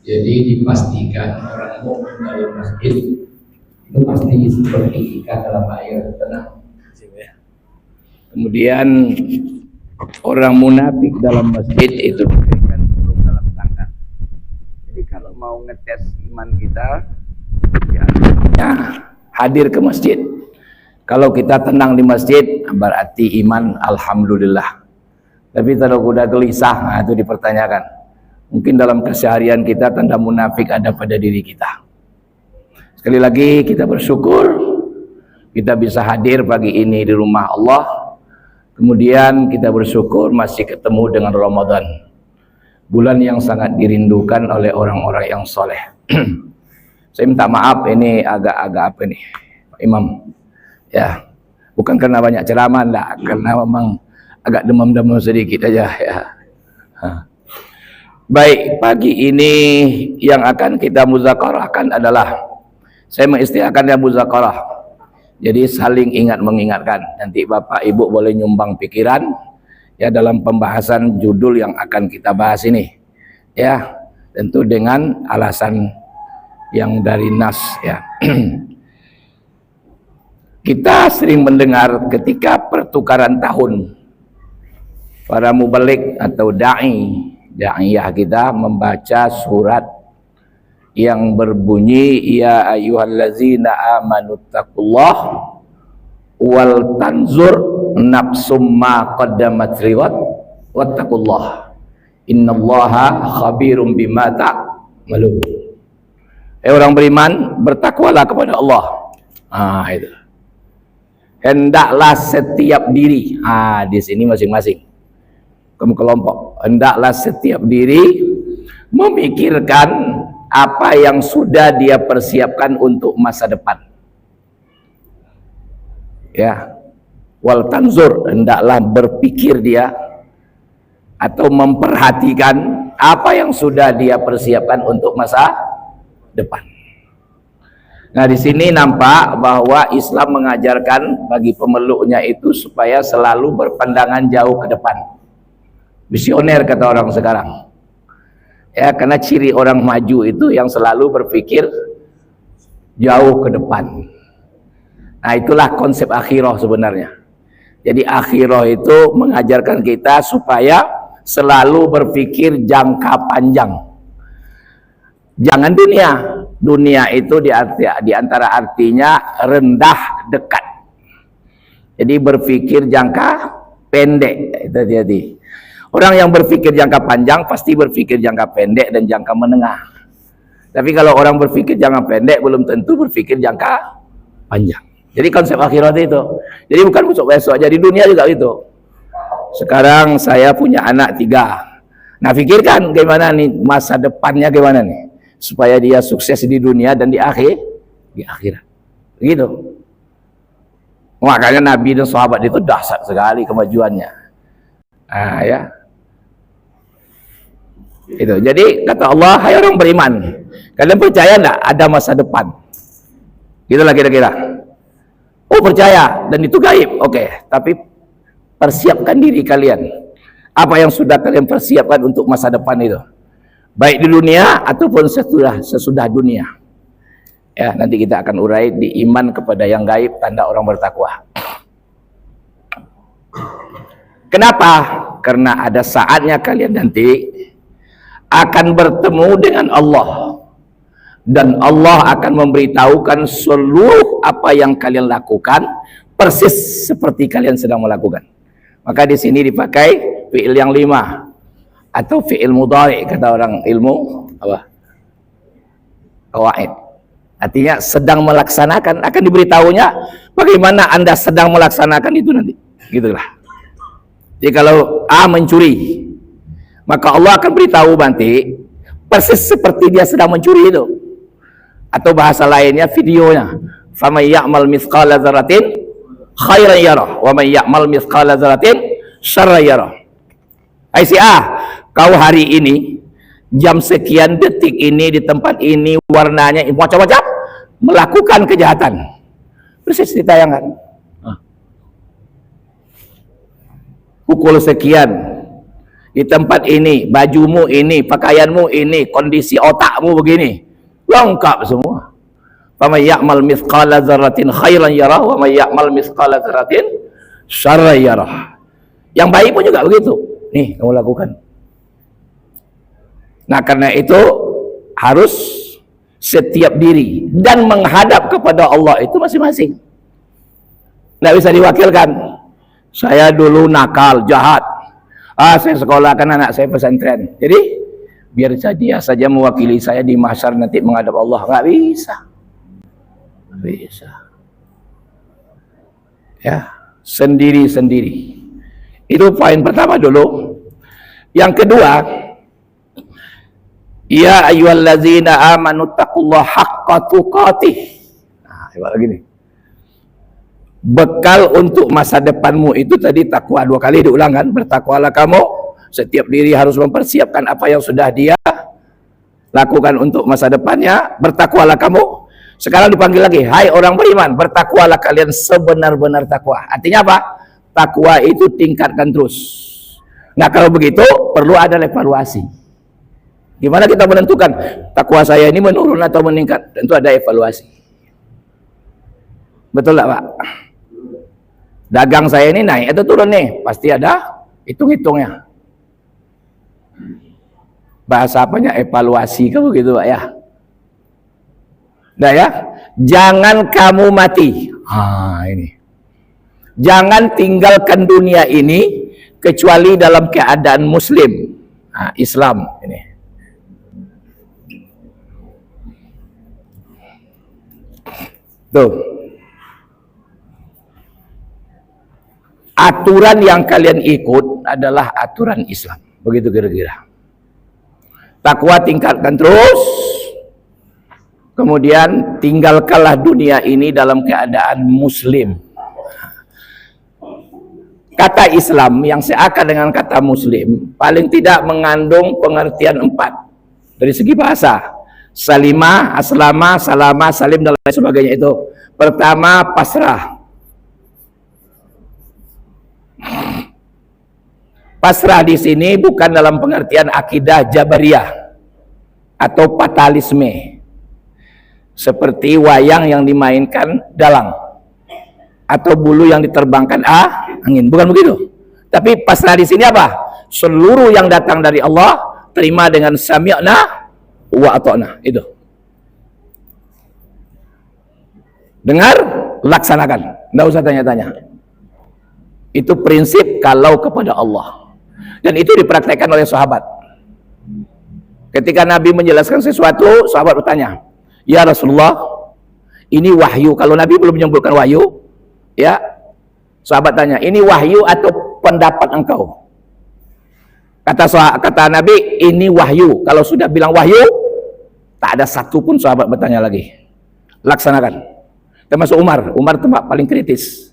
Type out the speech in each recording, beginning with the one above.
Jadi dipastikan orang mukmin dalam masjid itu pasti seperti ikan dalam air tenang. Kemudian orang munafik dalam masjid itu bagaikan burung dalam sangkar. Jadi kalau mau ngetes iman kita, ya hadir ke masjid. Kalau kita tenang di masjid, berarti iman alhamdulillah. Tapi kalau udah gelisah, nah itu dipertanyakan. Mungkin dalam keseharian kita tanda munafik ada pada diri kita. Sekali lagi kita bersyukur kita bisa hadir pagi ini di rumah Allah. Kemudian kita bersyukur masih ketemu dengan Ramadan, bulan yang sangat dirindukan oleh orang-orang yang soleh. Saya minta maaf ini agak-agak apa nih Pak Imam, ya bukan karena banyak ceramah, enggak, karena memang agak demam-demam sedikit aja ya. Baik, pagi ini yang akan kita muzakarahkan adalah, saya mengistiakan ya muzakarah. Jadi saling ingat mengingatkan. Nanti Bapak Ibu boleh nyumbang pikiran ya dalam pembahasan judul yang akan kita bahas ini. Ya, tentu dengan alasan yang dari nas ya. Kita sering mendengar ketika pertukaran tahun, para mubalik atau da'iyah kita membaca surat yang berbunyi ya ayyuhallazina amanu taqullah wal tanzur nafsum ma qaddamat liwat wattaqullah innallaha khabirum bima ta'malun. Orang beriman, bertakwalah kepada Allah. Itu. Hendaklah setiap diri, di sini masing-masing kelompok, hendaklah setiap diri memikirkan apa yang sudah dia persiapkan untuk masa depan. Ya, wal tanzur, hendaklah berpikir dia atau memperhatikan apa yang sudah dia persiapkan untuk masa depan. Nah, di sini nampak bahwa Islam mengajarkan bagi pemeluknya itu supaya selalu berpandangan jauh ke depan. Visioner kata orang sekarang. Ya, karena ciri orang maju itu yang selalu berpikir jauh ke depan. Nah, itulah konsep akhirah sebenarnya. Jadi akhirah itu mengajarkan kita supaya selalu berpikir jangka panjang. Jangan dunia. Dunia itu di antara artinya rendah dekat. Jadi berpikir jangka pendek. Itu jadi. Orang yang berpikir jangka panjang pasti berpikir jangka pendek dan jangka menengah. Tapi kalau orang berpikir jangka pendek belum tentu berpikir jangka panjang. Jadi konsep akhirat itu. Jadi bukan besok-besok aja, di dunia juga itu. Sekarang saya punya anak 3. Nah, pikirkan gimana nih masa depannya, gimana nih supaya dia sukses di dunia dan di akhirat. Begitu. Makanya Nabi dan sahabat itu dahsyat sekali kemajuannya. Ya. Itu. Jadi kata Allah, hai orang beriman, kalian percaya enggak ada masa depan? Gitulah kira-kira. Oh, percaya, dan itu gaib. Oke, tapi persiapkan diri kalian. Apa yang sudah kalian persiapkan untuk masa depan itu? Baik di dunia ataupun sesudah dunia. Ya, nanti kita akan urai di iman kepada yang gaib, tanda orang bertakwa. Kenapa? Karena ada saatnya kalian nanti akan bertemu dengan Allah, dan Allah akan memberitahukan seluruh apa yang kalian lakukan persis seperti kalian sedang melakukan. Maka di sini dipakai fi'il yang 5 atau fi'il mudhari kata orang ilmu apa? Qawaid. Artinya sedang melaksanakan, akan diberitahunya bagaimana Anda sedang melaksanakan itu nanti. Gitulah. Jadi kalau A mencuri, maka Allah akan beritahu nanti persis seperti dia sedang mencuri itu. Atau bahasa lainnya videonya, faman ya'mal mithqala dzarratin khairan yarah wa man ya'mal mithqala dzarratin syarran yarah. Hai si A, kau hari ini jam sekian detik ini di tempat ini warnanya macam-macam melakukan kejahatan. Persis ditayangkan. Pukul sekian di tempat ini, bajumu ini, pakaianmu ini, kondisi otakmu begini, lengkap semua. Faman ya'mal mithqala dzarratin khairan yarah wa may ya'mal mithqala dzarratin syarran yarah. Yang baik pun juga begitu. Nih, kamu lakukan. Nah, karena itu harus setiap diri dan menghadap kepada Allah itu masing-masing. Nggak bisa diwakilkan. Saya dulu nakal, jahat. Saya sekolahkan anak saya pesantren. Jadi biar dia saja mewakili saya di mahsyar nanti menghadap Allah. Nggak bisa. Nggak bisa. Ya, sendiri-sendiri. Itu poin pertama dulu. Yang kedua, ya ayyuhallazina amanu taqullaha haqqa tuqatih. Nah, coba lagi nih. Bekal untuk masa depanmu itu tadi takwa, 2 kali diulang kan, bertakwalah kamu. Setiap diri harus mempersiapkan apa yang sudah dia lakukan untuk masa depannya. Bertakwalah kamu. Sekarang dipanggil lagi, hai orang beriman, bertakwalah kalian sebenar-benar takwa. Artinya apa? Takwa itu tingkatkan terus. Nah, kalau begitu perlu ada evaluasi. Gimana kita menentukan takwa saya ini menurun atau meningkat? Tentu ada evaluasi. Betul nggak, Pak? Dagang saya ini naik atau turun nih? Pasti ada hitung-hitungnya. Bahasa apanya? Evaluasi kamu gitu, Pak ya. Nah ya, jangan kamu mati. Ini. Jangan tinggalkan dunia ini kecuali dalam keadaan muslim. Islam ini. Tuh. Aturan yang kalian ikut adalah aturan Islam. Begitu kira-kira. Takwa tingkatkan terus. Kemudian tinggalkanlah dunia ini dalam keadaan muslim. Kata Islam yang seakan dengan kata muslim paling tidak mengandung pengertian 4 dari segi bahasa. Salimah, aslama, salama, salim dan lain sebagainya itu. Pertama, pasrah. Pasrah di sini bukan dalam pengertian akidah Jabariyah atau fatalisme. Seperti wayang yang dimainkan dalang atau bulu yang diterbangkan angin, bukan begitu. Tapi pasrah di sini apa? Seluruh yang datang dari Allah terima dengan sami'na wa ata'na. Itu. Dengar, laksanakan. Enggak usah tanya-tanya. Itu prinsip kalau kepada Allah. Dan itu dipraktekkan oleh sahabat. Ketika Nabi menjelaskan sesuatu, sahabat bertanya, "Ya Rasulullah, ini wahyu." Kalau Nabi belum menyebutkan wahyu, ya, sahabat tanya, "Ini wahyu atau pendapat engkau?" Kata Nabi, "Ini wahyu." Kalau sudah bilang wahyu, tak ada satu pun sahabat bertanya lagi. Laksanakan. Termasuk Umar. Umar itu paling kritis.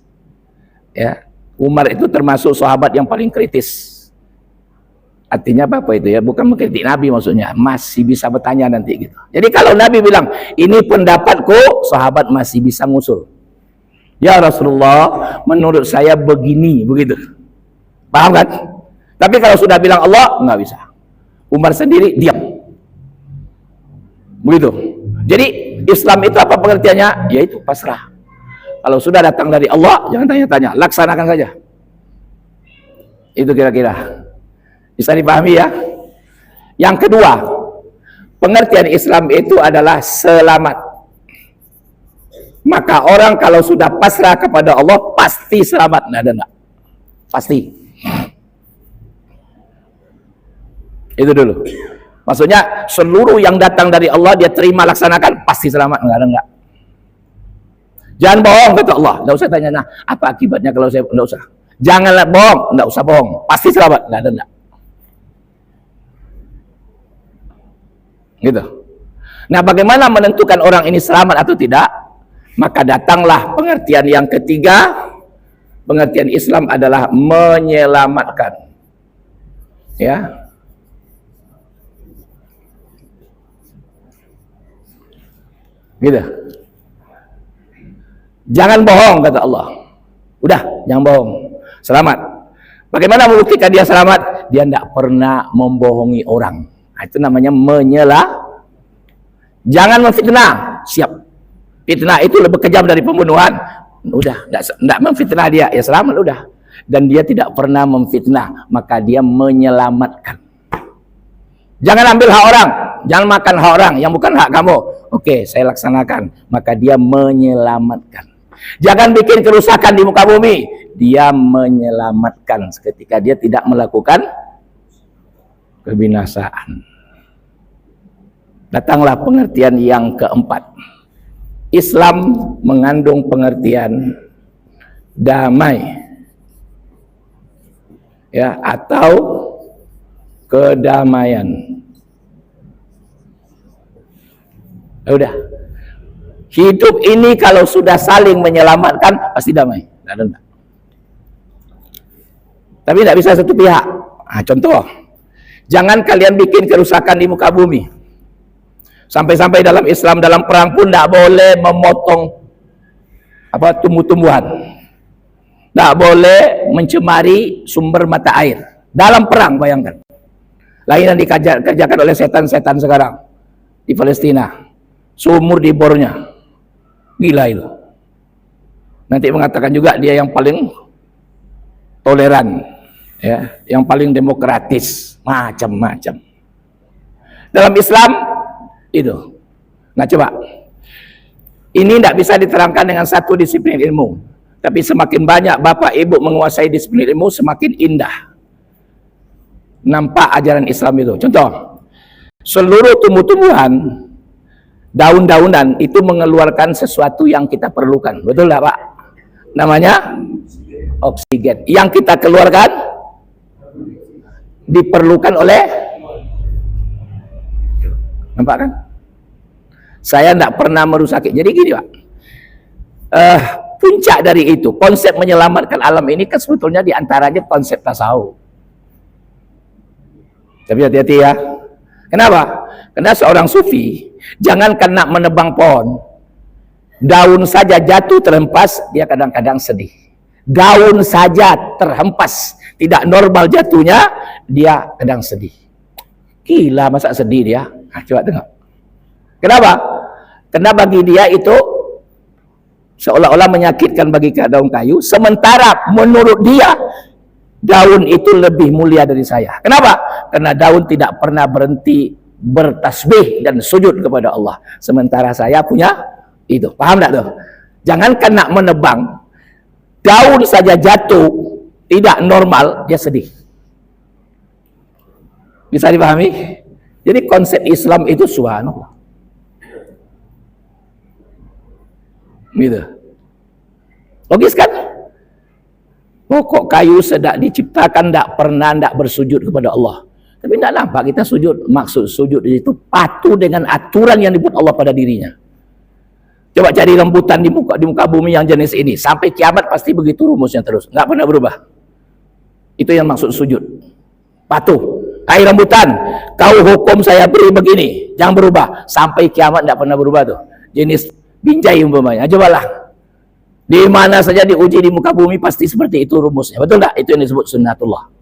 Ya, Umar itu termasuk sahabat yang paling kritis. Artinya apa itu ya? Bukan mengkritik Nabi maksudnya. Masih bisa bertanya nanti gitu. Jadi kalau Nabi bilang, "Ini pendapatku," sahabat masih bisa ngusul. "Ya Rasulullah, menurut saya begini," begitu. Paham kan? Tapi kalau sudah bilang Allah, nggak bisa. Umar sendiri diam. Begitu. Jadi Islam itu apa pengertiannya? Yaitu pasrah. Kalau sudah datang dari Allah, jangan tanya-tanya, laksanakan saja. Itu kira-kira. Bisa dipahami ya? Yang kedua, pengertian Islam itu adalah selamat. Maka orang kalau sudah pasrah kepada Allah pasti selamat. Nah, ada enggak? Pasti. Itu dulu. Maksudnya seluruh yang datang dari Allah dia terima laksanakan pasti selamat. Enggak ada enggak. Jangan bohong kata Allah. Enggak usah tanya, nah, apa akibatnya kalau saya enggak usah. Janganlah bohong, enggak usah bohong. Pasti selamat. Enggak ada enggak. Gitu. Nah, bagaimana menentukan orang ini selamat atau tidak? Maka datanglah pengertian yang ketiga. Pengertian Islam adalah menyelamatkan. Ya. Gitu. Jangan bohong kata Allah. Udah, jangan bohong. Selamat. Bagaimana membuktikan dia selamat? dia tidak pernah membohongi orang. Itu namanya jangan memfitnah. Siap. Fitnah itu lebih kejam dari pembunuhan. Udah, tidak memfitnah dia, ya selamat udah. Dan dia tidak pernah memfitnah, maka dia menyelamatkan. Jangan ambil hak orang, jangan makan hak orang yang bukan hak kamu. Oke, saya laksanakan, maka dia menyelamatkan. Jangan bikin kerusakan di muka bumi, dia menyelamatkan ketika dia tidak melakukan kebinasaan. Datanglah pengertian yang keempat. Islam mengandung pengertian damai, ya, atau kedamaian. Udah, hidup ini kalau sudah saling menyelamatkan pasti damai. Tapi tidak bisa satu pihak. Nah, contoh, jangan kalian bikin kerusakan di muka bumi. Sampai-sampai dalam Islam, dalam perang pun tidak boleh memotong tumbuh-tumbuhan, tidak boleh mencemari sumber mata air dalam perang. Bayangkan, lain yang dikerjakan oleh setan-setan sekarang di Palestina, sumur di bornya, gila itu. Nanti mengatakan juga dia yang paling toleran, ya, yang paling demokratis, macam-macam. Dalam Islam itu. Nah coba, ini tidak bisa diterangkan dengan satu disiplin ilmu, tapi semakin banyak bapak ibu menguasai disiplin ilmu, semakin indah nampak ajaran Islam itu. Contoh, seluruh tumbuh-tumbuhan, daun-daunan itu mengeluarkan sesuatu yang kita perlukan, betul tidak Pak? Namanya oksigen. Yang kita keluarkan diperlukan oleh, nampak kan? Saya tidak pernah merusak. Jadi gini Pak, puncak dari itu, konsep menyelamatkan alam ini kan sebetulnya diantaranya konsep tasawuf. Tapi hati-hati ya. Kenapa? Karena seorang sufi, jangan kena menebang pohon, daun saja jatuh terhempas, dia kadang-kadang sedih. Daun saja terhempas, tidak normal jatuhnya, dia kadang sedih. Gila, masa sedih dia? Nah, coba tengok. Kenapa? Karena bagi dia itu seolah-olah menyakitkan bagi daun kayu, sementara menurut dia daun itu lebih mulia dari saya. Kenapa? Karena daun tidak pernah berhenti bertasbih dan sujud kepada Allah, sementara saya punya itu. Paham tak tuh? Jangan kena menebang, daun saja jatuh tidak normal, dia sedih. Bisa dipahami? Jadi konsep Islam itu subhanallah. Gitu. Logis kan? Pokok kayu sedak diciptakan tidak bersujud kepada Allah. Tapi tidak nampak kita sujud. Maksud sujud itu patuh dengan aturan yang dibuat Allah pada dirinya. Coba cari rambutan di muka bumi yang jenis ini, sampai kiamat pasti begitu rumusnya terus, nggak pernah berubah. Itu yang maksud sujud. Patuh. Hai rambutan, kau hukum saya beri begini, jangan berubah. Sampai kiamat tidak pernah berubah tuh. Jenis binjai umpamanya. Cobalah. Di mana saja diuji di muka bumi pasti seperti itu rumusnya. Betul tak? Itu yang disebut sunnatullah.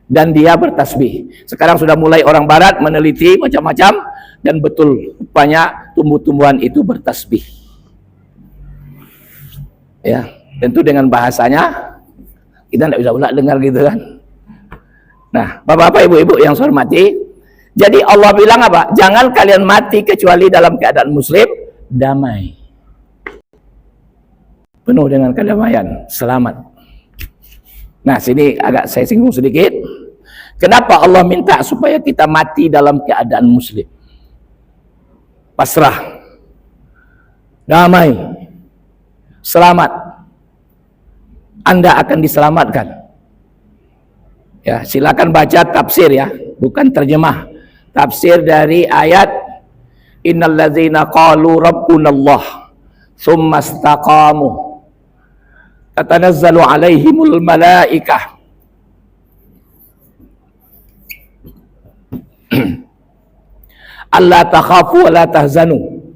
Dan dia bertasbih. Sekarang sudah mulai orang barat meneliti macam-macam, dan betul rupanya tumbuh-tumbuhan itu bertasbih. Ya, tentu dengan bahasanya kita tidak bisa pula dengar gitu kan. Nah, bapak-bapak, ibu-ibu yang saya hormati, jadi Allah bilang apa? Jangan kalian mati kecuali dalam keadaan muslim damai. Penuh dengan kedamaian, selamat. Nah, sini agak saya singgung sedikit. Kenapa Allah minta supaya kita mati dalam keadaan muslim? Pasrah, damai, selamat. Anda akan diselamatkan. Ya, silakan baca tafsir ya, bukan terjemah. Tafsir dari ayat Innal ladzina qalu rabbunallah tsumma istaqamu tatanazzalu alaihimul malaikah alla takhafu wa la tahzanu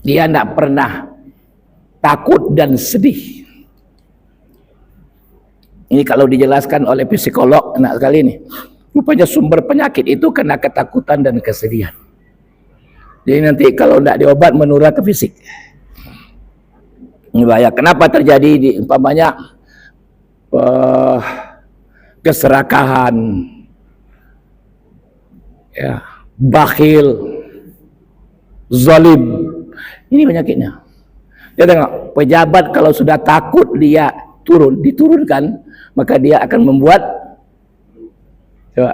Dia tidak pernah takut dan sedih. Ini kalau dijelaskan oleh psikolog, enak sekali nih. Rupanya sumber penyakit itu karena ketakutan dan kesedihan. Jadi nanti kalau tidak diobat menular ke fisik. Ini bahaya. Kenapa terjadi di umpamanya keserakahan, ya, bakhil, zalim. Ini penyakitnya. Ya tengok, pejabat kalau sudah takut dia diturunkan, maka dia akan membuat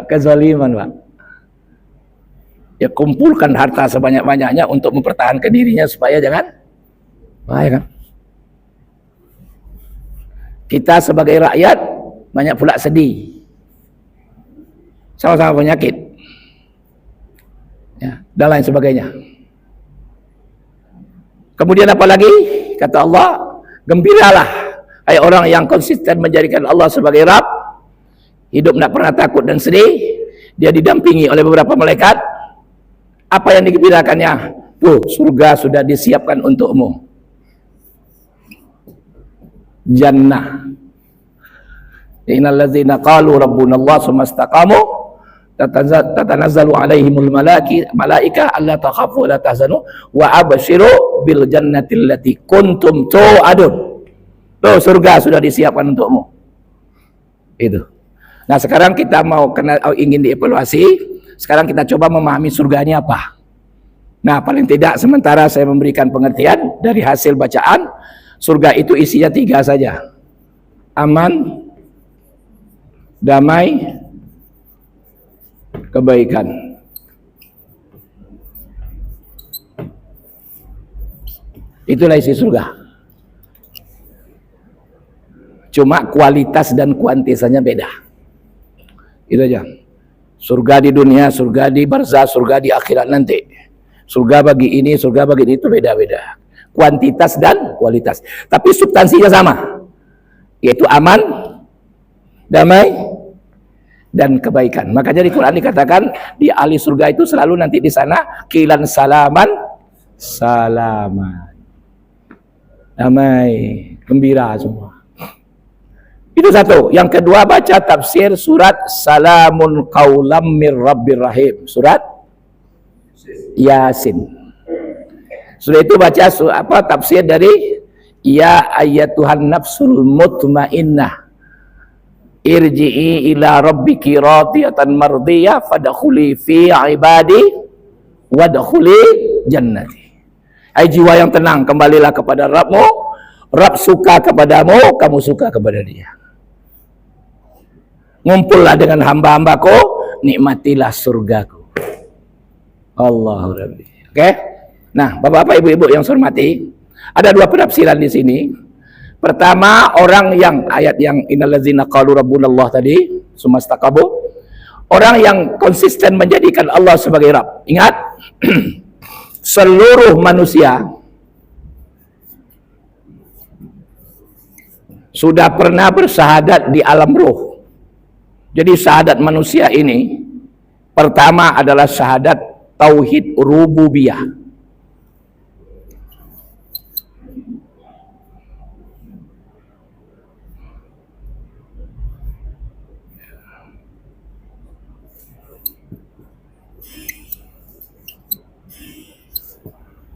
kezaliman, Pak. Ya, kumpulkan harta sebanyak-banyaknya untuk mempertahankan dirinya supaya jangan bahaya, kan? Kita sebagai rakyat banyak pula sedih, sama-sama penyakit, ya, dan lain sebagainya. Kemudian apa lagi? Kata Allah, gembiralah hai orang yang konsisten menjadikan Allah sebagai Rabb, hidup tidak pernah takut dan sedih. Dia didampingi oleh beberapa malaikat. Apa yang digembirakannya? Tuh, surga sudah disiapkan untukmu. Jannah. Innal ladzina qalu rabbuna Allah tsumma istaqamu tatanazzalu alaihimul malaika alla takhafu wa la tahzanu wa abshiru bil jannati allati kuntum tu'adun. Tuh, surga sudah disiapkan untukmu. Itu. Nah, sekarang kita ingin dievaluasi. Sekarang kita coba memahami surganya apa. Nah, paling tidak sementara saya memberikan pengertian dari hasil bacaan. Surga itu isinya 3 saja. Aman, damai, kebaikan. Itulah isi surga. Cuma kualitas dan kuantitasnya beda. Itu aja. Surga di dunia, surga di barzah, surga di akhirat nanti. Surga bagi ini, surga bagi ini, itu beda-beda. Kuantitas dan kualitas. Tapi substansinya sama. Yaitu aman, damai, dan kebaikan. Makanya di Quran dikatakan di ahli surga itu selalu nanti di sana kilan salaman, salaman. Damai, gembira semua. Itu satu. Yang kedua, baca tafsir surat Salamun Qaulam Mir Rabbir Rahim. Surat Yasin. Sudah itu baca tafsir dari Ya ayyatuhan nafsul mutmainnah irji'i ila rabbiki radiyatan mardiyah fadkhuli fi ibadi wadkhuli jannati. Hai jiwa yang tenang, kembalilah kepada Rabbmu. Rabb suka kepadamu, kamu suka kepada Dia. Ngumpullah dengan hamba-hambaku, nikmatilah surgaku. Allahu Rabbi. Oke? Nah, Bapak-bapak, Ibu-ibu yang saya hormati, ada 2 penafsiran di sini. Pertama, orang yang ayat yang innalladzina qalu rabbunallah tadi, sumastaqabu, orang yang konsisten menjadikan Allah sebagai Rabb. Ingat, seluruh manusia sudah pernah bersyahadat di alam ruh. Jadi syahadat manusia ini pertama adalah syahadat tauhid rububiyah.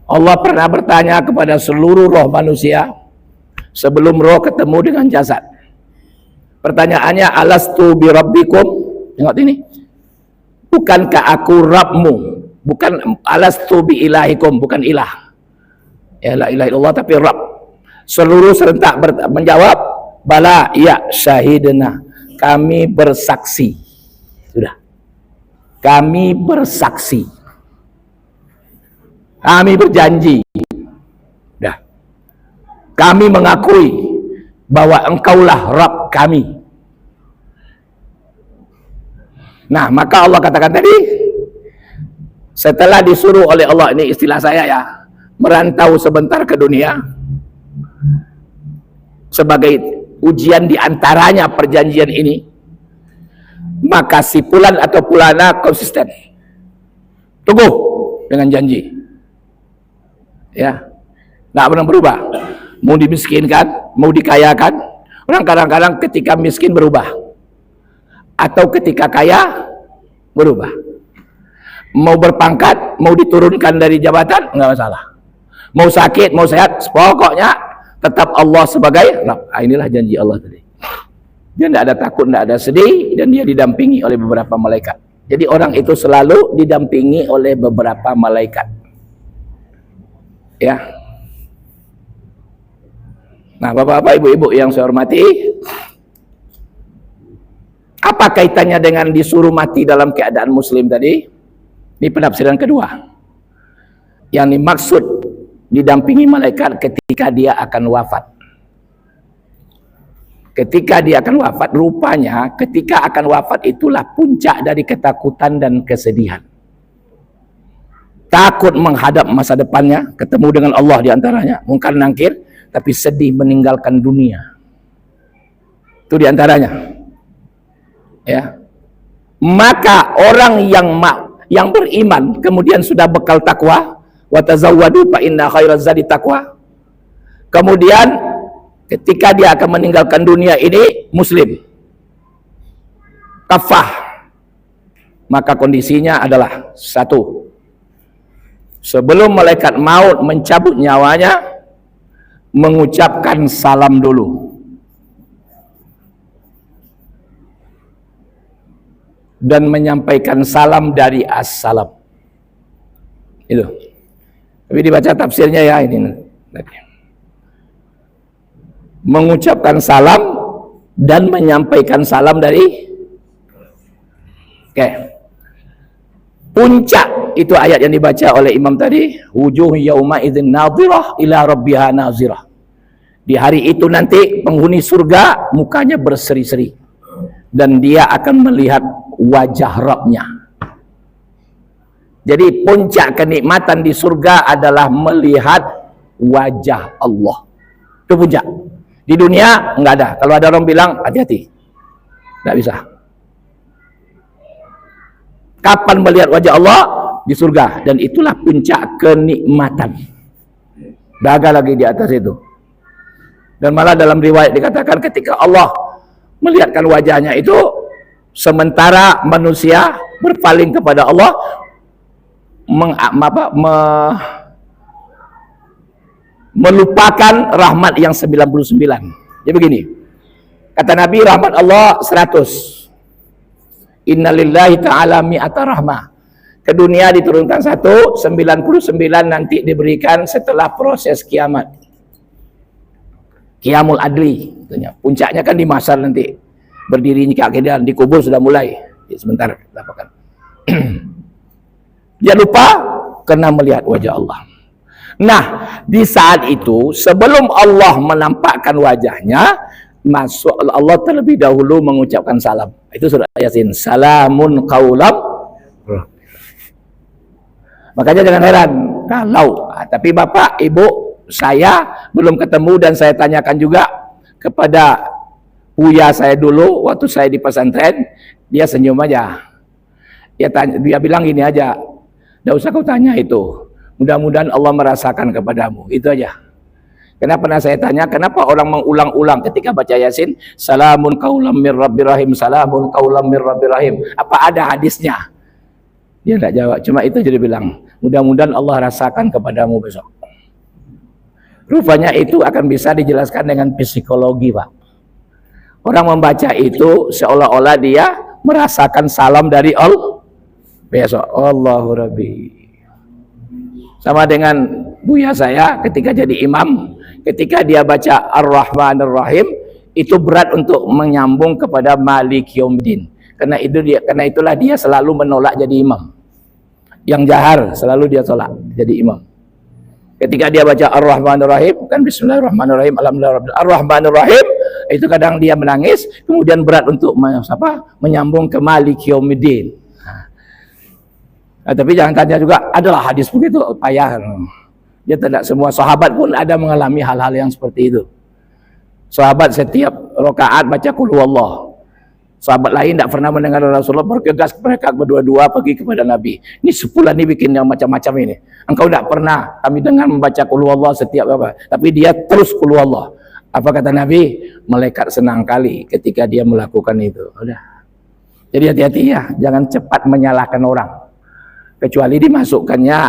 Allah pernah bertanya kepada seluruh roh manusia sebelum roh ketemu dengan jasad. Pertanyaannya, alastu bi rabbikum? Tengok ini. Bukankah aku Rabbmu? Bukan alastu bi ilahikum, bukan ilah. Ya, la ilaha illallah tapi Rabb. Seluruh serentak menjawab, bala, ya, syahidna. Kami bersaksi. Sudah. Kami bersaksi. Kami berjanji. Dah. Kami mengakui bahwa engkaulah Rabb kami. Nah, maka Allah katakan tadi, setelah disuruh oleh Allah, ini istilah saya ya, merantau sebentar ke dunia, sebagai ujian diantaranya perjanjian ini, maka si fulan atau fulana konsisten, teguh dengan janji. Ya, nggak pernah berubah. Mau dimiskinkan, mau dikayakan, orang kadang-kadang ketika miskin berubah, atau ketika kaya berubah. Mau berpangkat, mau diturunkan dari jabatan, nggak masalah. Mau sakit, mau sehat, pokoknya tetap Allah sebagai Rabb. Inilah janji Allah tadi. Dia tidak ada takut, tidak ada sedih, dan dia didampingi oleh beberapa malaikat. Jadi orang itu selalu didampingi oleh beberapa malaikat. Ya. Nah, bapak-bapak, ibu-ibu yang saya hormati, apa kaitannya dengan disuruh mati dalam keadaan muslim tadi? Ini penafsiran kedua. Yang dimaksud didampingi malaikat ketika dia akan wafat. Ketika dia akan wafat, rupanya ketika akan wafat itulah puncak dari ketakutan dan kesedihan. Takut menghadap masa depannya, ketemu dengan Allah diantaranya, mungkar nangkir, tapi sedih meninggalkan dunia. Itu diantaranya. Ya. Maka orang yang beriman kemudian sudah bekal takwa, wa tazawwadu fa inna khairaz zadi taqwa. Kemudian ketika dia akan meninggalkan dunia ini muslim, kafah, maka kondisinya adalah satu, sebelum malaikat maut mencabut nyawanya, mengucapkan salam dulu. Dan menyampaikan salam dari assalam. Itu. Tapi dibaca tafsirnya ya ini. Mengucapkan salam dan menyampaikan salam dari. Oke. Puncak itu ayat yang dibaca oleh imam tadi. Wujuh yauma idzin nadhirah ila rabbiha nazirah. Di hari itu nanti penghuni surga mukanya berseri-seri dan dia akan melihat wajah Rabbnya. Jadi puncak kenikmatan di surga adalah melihat wajah Allah. Itu puncak. Di dunia enggak ada. Kalau ada orang bilang hati-hati, enggak bisa. Kapan melihat wajah Allah? Di surga. Dan itulah puncak kenikmatan. Daga lagi di atas itu. Dan malah dalam riwayat dikatakan ketika Allah melihatkan wajahnya itu, sementara manusia berpaling kepada Allah, melupakan rahmat yang 99. Jadi begini, kata Nabi, rahmat Allah 100. Innalillahi ta'ala mi'ata rahmah. Ke dunia diturunkan 1, 99 nanti diberikan setelah proses kiamat. Qiyamul adli. Puncaknya kan di mahsyar nanti. Berdirinya keadaan di kubur sudah mulai. Sebentar, dapatkan. Dia lupa karena melihat wajah Allah. Nah, di saat itu sebelum Allah menampakkan wajahnya, masuk Allah terlebih dahulu mengucapkan salam. Itu surah Yasin. Salamun qaulam. Makanya jangan heran kalau tapi Bapak, Ibu, saya belum ketemu dan saya tanyakan juga kepada Buya saya dulu waktu saya di pesantren, dia senyum aja. Dia bilang gini aja, "Enggak usah kau tanya itu. Mudah-mudahan Allah merasakan kepadamu." Itu aja. Karena pernah saya tanya, kenapa orang mengulang-ulang ketika baca Yasin, salamun qaulam mir rabbir rahim, salamun qaulam mir rabbir rahim. Apa ada hadisnya? Dia enggak jawab, cuma itu jadi bilang, mudah-mudahan Allah rasakan kepadamu besok. Rupanya itu akan bisa dijelaskan dengan psikologi, Pak. Orang membaca itu seolah-olah dia merasakan salam dari Allah besok. Allahu Rabbi. Sama dengan Buya saya ketika jadi imam, ketika dia baca Ar-Rahman Ar-Rahim, itu berat untuk menyambung kepada Malik Yaumiddin. Karena itulah dia selalu menolak jadi imam. Yang jahar selalu dia tolak jadi imam. Ketika dia baca Ar-Rahman Ar-Rahim, kan Bismillahirrahmanirrahim, Alhamdulillah Ar-Rahman Ar-Rahim, itu kadang dia menangis, kemudian berat untuk menyambung ke Malik Yaumiddin. Nah, tapi jangan tanya juga, adalah hadis begitu, payah. Dia tidak semua sahabat pun ada mengalami hal-hal yang seperti itu. Sahabat setiap rakaat baca qul huwallah. Sahabat lain tidak pernah mendengar Rasulullah bergegas mereka berdua-dua pergi kepada Nabi. Ini sepulan ini bikin yang macam-macam ini. Engkau tidak pernah kami dengar membaca qul huwallah setiap apa. Tapi dia terus qul huwallah. Apa kata Nabi? Malaikat senang kali ketika dia melakukan itu. Udah. Jadi hati-hati ya, jangan cepat menyalahkan orang. Kecuali dimasukkannya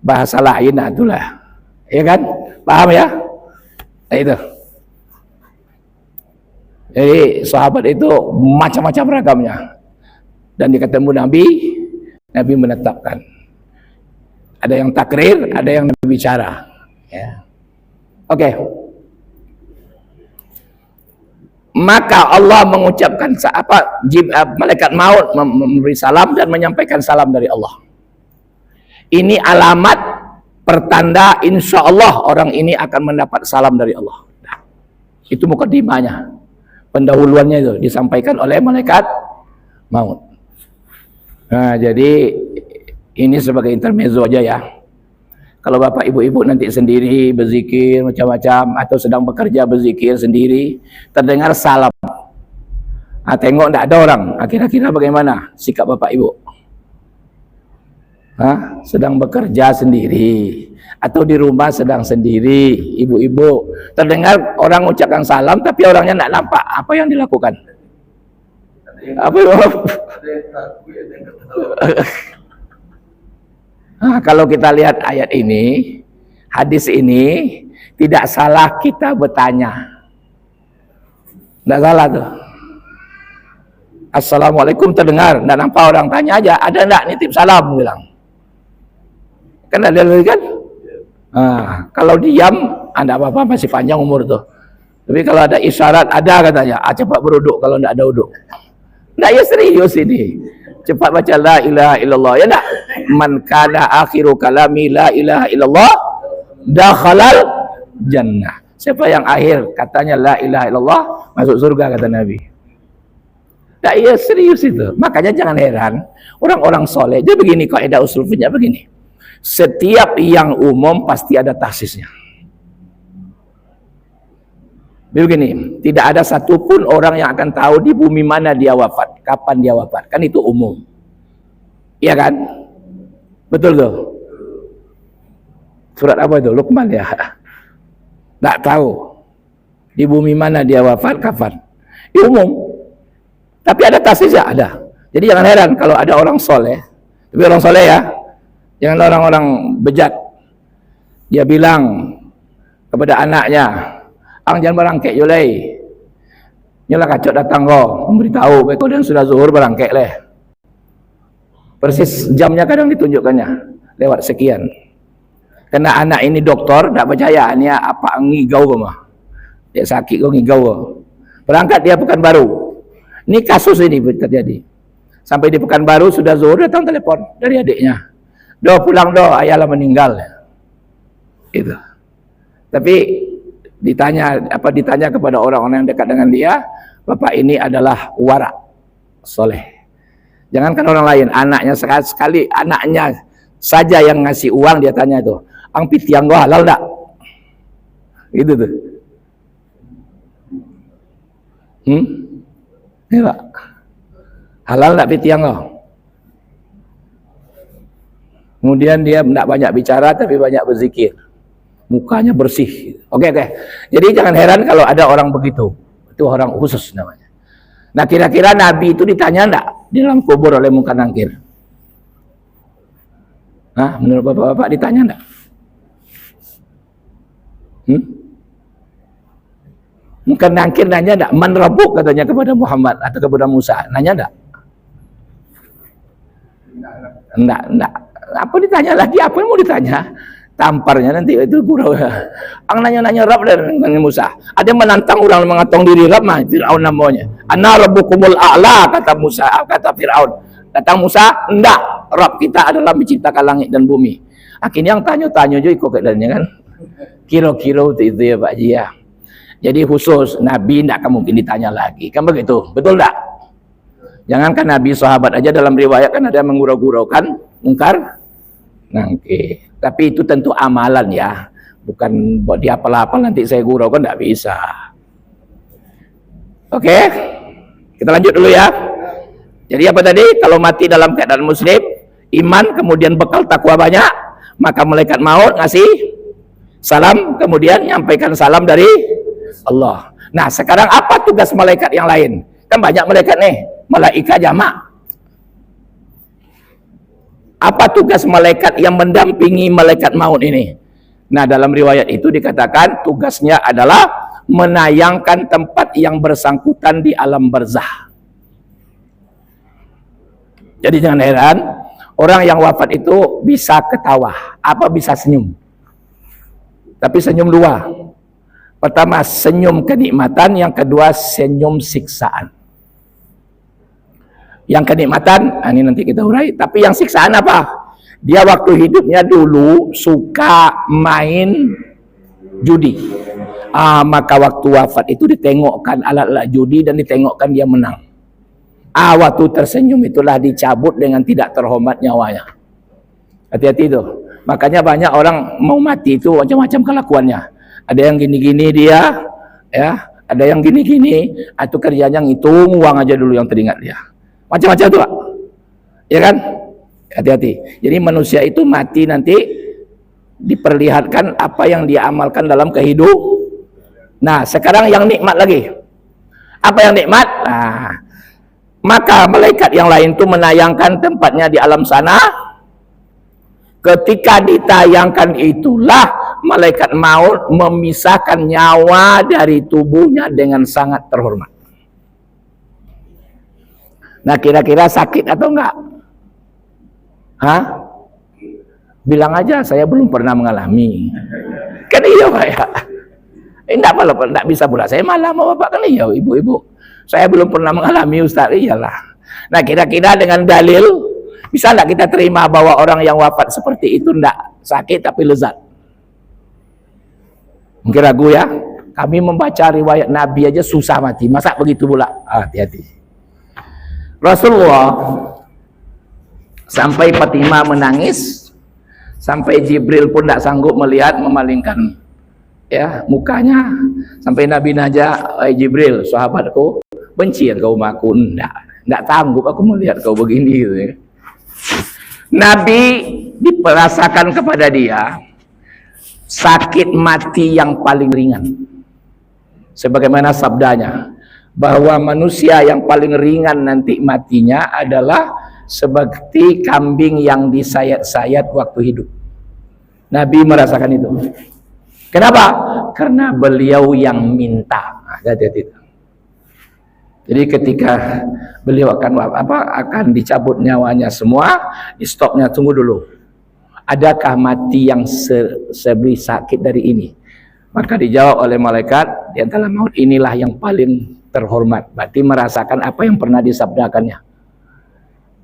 bahasa lain, nah itulah. Ya kan? Paham ya? Nah itu. Jadi sahabat itu macam-macam ragamnya. Dan diketemu Nabi, Nabi menetapkan. Ada yang takrir, ada yang Nabi bicara. Ya. Oke. Maka Allah mengucapkan malaikat maut memberi salam dan menyampaikan salam dari Allah. Ini alamat pertanda insya Allah orang ini akan mendapat salam dari Allah. Nah, itu mukadimahnya. Pendahuluannya itu disampaikan oleh malaikat maut. Nah, jadi ini sebagai intermezzo aja ya. Kalau bapak ibu-ibu nanti sendiri berzikir macam-macam atau sedang bekerja berzikir sendiri, terdengar salam. Nah, tengok tidak ada orang. Kira-kira bagaimana sikap bapak ibu? Hah? Sedang bekerja sendiri atau di rumah sedang sendiri, ibu-ibu terdengar orang ucapkan salam tapi orangnya tidak nampak, apa yang dilakukan? Apa nah, kalau kita lihat ayat ini, hadis ini, tidak salah kita bertanya. Tidak salah tuh. Assalamualaikum terdengar, tidak nampak orang, tanya aja, ada enggak nitip salam, bilang. Kan ada lagi kan? Nah, kalau diam, anda apa-apa masih panjang umur tuh. Tapi kalau ada isyarat, ada katanya, cepat beruduk kalau tidak ada uduk. Nah ya serius ini. Cepat baca la ilaha illallah. Ya enggak? Man kana akhiru kalami la ilaha illallah dakhalal jannah. Siapa yang akhir katanya la ilaha illallah masuk surga, kata Nabi. Nah iya serius itu. Makanya jangan heran orang-orang soleh. Dia begini kaidah usul fikih begini. Setiap yang umum pasti ada taksisnya. Begini, tidak ada satupun orang yang akan tahu di bumi mana dia wafat, kapan dia wafat. Kan itu umum. Iya kan? Betul tuh. Surat apa itu? Luqman ya? Tidak tahu. Di bumi mana dia wafat, kapan. Itu umum. Tapi ada taksisnya, ada. Jadi jangan heran kalau ada orang soleh. Tapi orang soleh ya. Jangan orang-orang bejat. Dia bilang kepada anaknya, ang jangan berangkek yulai. Nyolah kacot datang kau, memberitahu, kau dan sudah zuhur berangkek leh. Persis jamnya kadang ditunjukkannya, lewat sekian. Karena anak ini doktor, tak percaya, ini apa ngigau kau mah. Dia sakit kau ngigau kau. Berangkat dia Pekanbaru. Ini kasus ini terjadi. Sampai di Pekanbaru sudah zuhur, datang telepon dari adiknya. Doh pulang doh, ayahlah meninggal. Itu. Tapi ditanya kepada orang-orang yang dekat dengan dia, bapak ini adalah warak soleh. Jangankan orang lain, anaknya sekali anaknya saja yang ngasih uang dia tanya itu, ang pitiang gua halal enggak? Gitu tuh. Ya Pak. Halal enggak pitiang gua? Kemudian dia tidak banyak bicara tapi banyak berzikir. Mukanya bersih. Oke. Jadi jangan heran kalau ada orang begitu. Itu orang khusus namanya. Nah kira-kira Nabi itu ditanya enggak di dalam kubur oleh Munkar Nakir? Nah, menurut bapak-bapak ditanya enggak? Munkar Nakir nanya enggak? Man rabbuk katanya kepada Muhammad atau kepada Musa. Nanya enggak? Enggak. Apa ditanya lagi? Apa yang mau ditanya? Tamparnya nanti itu gurau ya. Ang nanya-nanya Rabb dan Musa. Ada yang menantang orang mengatong diri Rabb mah Firaun namanya. Ana rabbukumul a'la kata Musa, kata Firaun. Kata Musa, enggak, Rabb kita adalah menciptakan langit dan bumi. Akhirnya yang tanya-tanya juga ikut keadaannya kan. Kira-kira itu ya Pak Ji ya. Jadi khusus Nabi enggak akan mungkin ditanya lagi. Kan begitu? Betul enggak? Jangankan Nabi, sahabat aja dalam riwayat kan ada yang mengurau-guraukan Munkar Nakir. Tapi itu tentu amalan ya, bukan buat dia apa-apa nanti saya gurau kan tidak bisa. Oke, kita Kita lanjut dulu ya. Jadi apa tadi? Kalau mati dalam keadaan muslim, iman, kemudian bekal takwa banyak, maka malaikat maut ngasih salam, kemudian nyampaikan salam dari Allah. Nah, sekarang apa tugas malaikat yang lain? Kan banyak malaikat nih, malaikat jamak. Apa tugas malaikat yang mendampingi malaikat maut ini? Nah, dalam riwayat itu dikatakan tugasnya adalah menayangkan tempat yang bersangkutan di alam barzah. Jadi jangan heran, orang yang wafat itu bisa ketawa, apa bisa senyum. Tapi senyum dua. Pertama, senyum kenikmatan, yang kedua senyum siksaan. Yang kenikmatan, ini nanti kita urai, tapi yang siksaan apa? Dia waktu hidupnya dulu suka main judi. Maka waktu wafat itu ditengokkan alat-alat judi dan ditengokkan dia menang. Waktu tersenyum itulah dicabut dengan tidak terhormat nyawanya. Hati-hati itu. Makanya banyak orang mau mati itu macam-macam kelakuannya. Ada yang gini-gini dia, ya, ada yang gini-gini, itu kerjanya ngitung uang aja dulu yang teringat dia. Macam-macam tuh, Pak. Ya kan? Hati-hati. Jadi manusia itu mati nanti diperlihatkan apa yang dia amalkan dalam kehidupan. Nah, sekarang yang nikmat lagi. Apa yang nikmat? Nah, maka malaikat yang lain itu menayangkan tempatnya di alam sana. Ketika ditayangkan itulah malaikat maut memisahkan nyawa dari tubuhnya dengan sangat terhormat. Nah, kira-kira sakit atau enggak? Bilang aja saya belum pernah mengalami. Kan iya Pak ya. Enggak apa-apa, enggak bisa pula. Saya malah mau Bapak kan iya ibu-ibu. Saya belum pernah mengalami Ustaz, iyalah. Nah, kira-kira dengan dalil bisa enggak kita terima bahwa orang yang wafat seperti itu enggak sakit tapi lezat? Mungkin ragu ya. Kami membaca riwayat Nabi aja susah mati. Masa begitu pula? Hati-hati. Rasulullah sampai Fatimah menangis, sampai Jibril pun tidak sanggup melihat, memalingkan ya mukanya, sampai Nabi nanya, Jibril, sahabatku, benci kau sama aku? Enggak sanggup aku melihat kau begini gitu ya. Nabi diperasakan kepada dia sakit mati yang paling ringan, sebagaimana sabdanya bahwa manusia yang paling ringan nanti matinya adalah seperti kambing yang disayat-sayat waktu hidup. Nabi merasakan itu. Kenapa? Karena beliau yang minta. Jadi ketika beliau akan dicabut nyawanya semua, di stopnya, tunggu dulu. Adakah mati yang seberi sakit dari ini? Maka dijawab oleh malaikat, di antara maut inilah yang paling terhormat. Berarti merasakan apa yang pernah disabdakannya.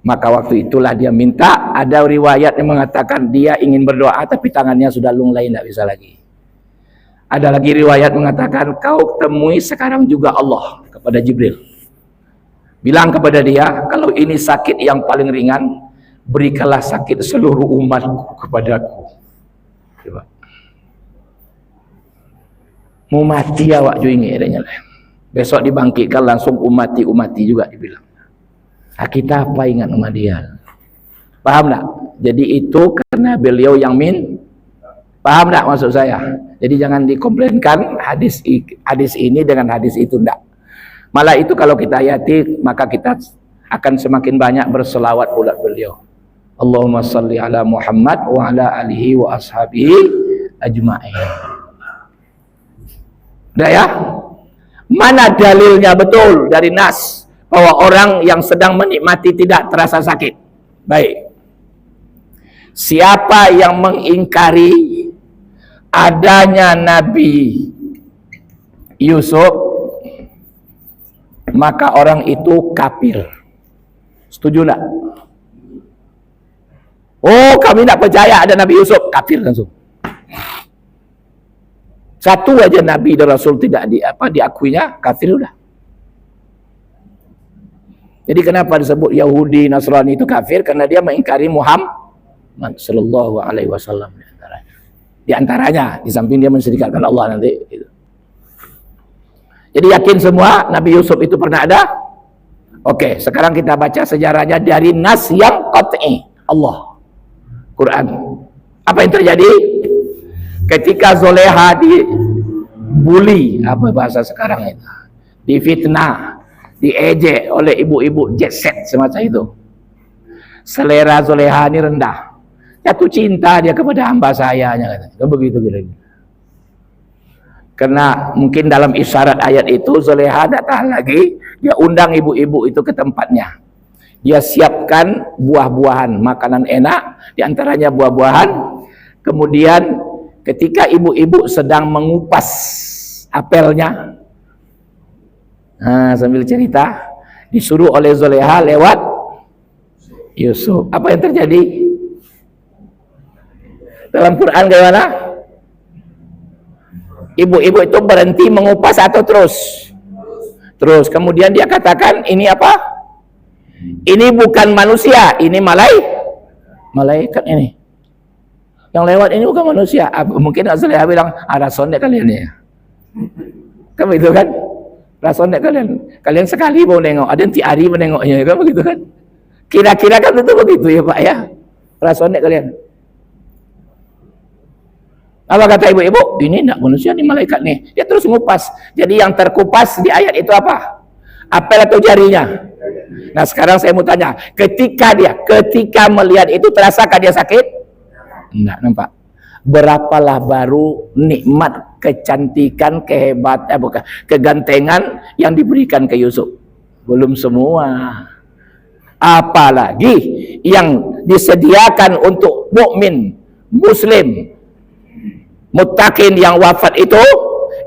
Maka waktu itulah dia minta. Ada riwayat yang mengatakan dia ingin berdoa tapi tangannya sudah lunglai, tidak bisa lagi. Ada lagi riwayat mengatakan kau temui sekarang juga Allah kepada Jibril. Bilang kepada dia, kalau ini sakit yang paling ringan, berikanlah sakit seluruh umatku kepadaku. Coba. Mau mati awak juga ingin. Besok dibangkitkan langsung umati juga dibilang. Kita apa ingat sama dia? Paham tak? Jadi itu karena beliau yang paham tak maksud saya? Jadi jangan dikomplainkan hadis ini dengan hadis itu, enggak. Malah itu kalau kita hayati, maka kita akan semakin banyak berselawat pula beliau. Allahumma salli ala Muhammad wa ala alihi wa ashabihi ajma'in. Udah ya? Mana dalilnya betul dari nas bahwa orang yang sedang menikmati tidak terasa sakit? Baik. Siapa yang mengingkari adanya Nabi Yusuf, maka orang itu kafir. Setuju enggak? Oh, kami tidak percaya ada Nabi Yusuf, kafir langsung. Satu aja Nabi dan Rasul tidak diakuinya, kafir udah. Jadi kenapa disebut Yahudi, Nasrani itu kafir? Karena dia mengingkari Muhammad Sallallahu Alaihi Wasallam di antaranya, di samping dia mensyirikatkan Allah nanti. Jadi yakin semua Nabi Yusuf itu pernah ada? Oke, sekarang kita baca sejarahnya dari nas yang qat'i. Allah, Quran. Apa yang terjadi? Ketika Zoleha dibully, apa bahasa sekarang itu? Difitnah, diejek oleh ibu-ibu jet set semacam itu. Selera Zoleha ini rendah. Jatuh cinta dia kepada hamba sayanya. Begitu kira-kira. Karena mungkin dalam isyarat ayat itu Zoleha tak tahan lagi, dia undang ibu-ibu itu ke tempatnya. Dia siapkan buah-buahan, makanan enak, diantaranya buah-buahan. Kemudian ketika ibu-ibu sedang mengupas apelnya, sambil cerita, disuruh oleh Zoleha lewat Yusuf. Apa yang terjadi? Dalam Quran bagaimana? Ibu-ibu itu berhenti mengupas atau terus? Terus. Kemudian dia katakan, ini apa? Ini bukan manusia, ini malaikat ini. Yang lewat ini bukan manusia. Mungkin Zoleha bilang, ada sondek kalian ya. Kan begitu kan? Ada sondek kalian. Kalian sekali mau nengok, ada yang tiap hari menengoknya, kan begitu kan? Kira-kira kan itu begitu ya Pak ya. Ada sondek kalian. Apa kata ibu-ibu? Ini tidak manusia, ini malaikat nih. Dia terus ngupas. Jadi yang terkupas di ayat itu apa? Apel atau jarinya? Nah sekarang saya mau tanya, ketika melihat itu, terasakah dia sakit? Enggak, nampak. Berapalah baru nikmat, kecantikan, kehebatan, kegantengan yang diberikan ke Yusuf? Belum semua. Apalagi yang disediakan untuk mukmin, muslim, muttaqin yang wafat itu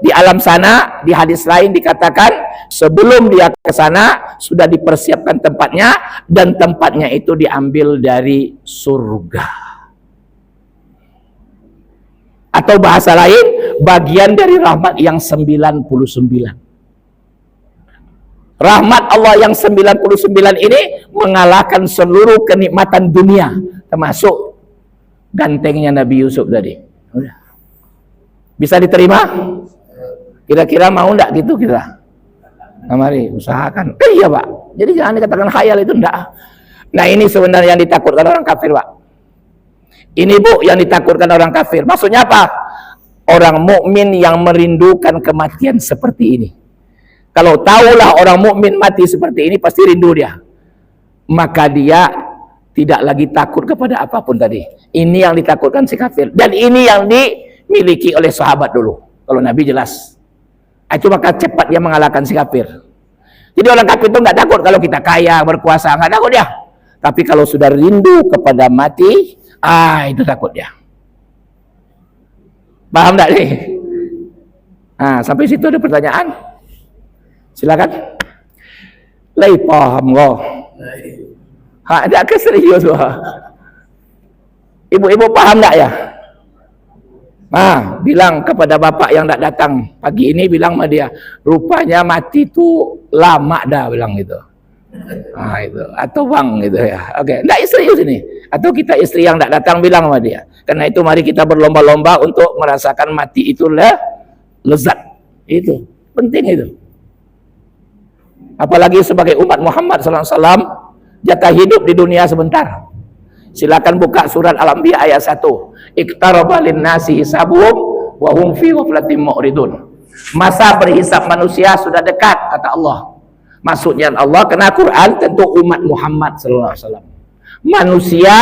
di alam sana. Di hadis lain dikatakan sebelum dia ke sana sudah dipersiapkan tempatnya, dan tempatnya itu diambil dari surga. Atau bahasa lain, bagian dari rahmat yang 99. Rahmat Allah yang 99 ini mengalahkan seluruh kenikmatan dunia, termasuk gantengnya Nabi Yusuf tadi. Udah. Bisa diterima? Kira-kira mau enggak gitu kita? Nah, mari usahakan. Iya Pak. Jadi jangan dikatakan khayal, itu enggak. Nah ini sebenarnya yang ditakutkan orang kafir Pak. Ini Bu yang ditakutkan orang kafir. Maksudnya apa? Orang mukmin yang merindukan kematian seperti ini. Kalau tahulah orang mukmin mati seperti ini, pasti rindu dia. Maka dia tidak lagi takut kepada apapun tadi. Ini yang ditakutkan si kafir. Dan ini yang dimiliki oleh sahabat dulu. Kalau Nabi jelas. Itu maka cepat dia mengalahkan si kafir. Jadi orang kafir itu nggak takut kalau kita kaya, berkuasa, nggak takut dia. Tapi kalau sudah rindu kepada mati, itu takut dia. Paham tak nih? Nah, sampai situ ada pertanyaan? Silakan. Lai paham kok. Ada keserius wah. Ibu-ibu paham tak ya? Bilang kepada bapak yang tak datang pagi ini, bilang sama dia, rupanya mati itu lama dah, bilang gitu. Itu atau bang gitu ya. Oke, enggak serius ini. Atau kita istri yang tak datang bilang sama dia. Karena itu mari kita berlomba-lomba untuk merasakan mati itulah lezat. Itu penting itu. Apalagi sebagai umat Muhammad SAW, jatah hidup di dunia sebentar. Silakan buka surat Al-Anbiya ayat 1. Iqtaraba lin-nasi hisabuhum wa hum fi ghaflatin mu'ridun. Masa berhisab manusia sudah dekat, kata Allah. Maksudnya Allah, kena Quran tentu umat Muhammad SAW. Manusia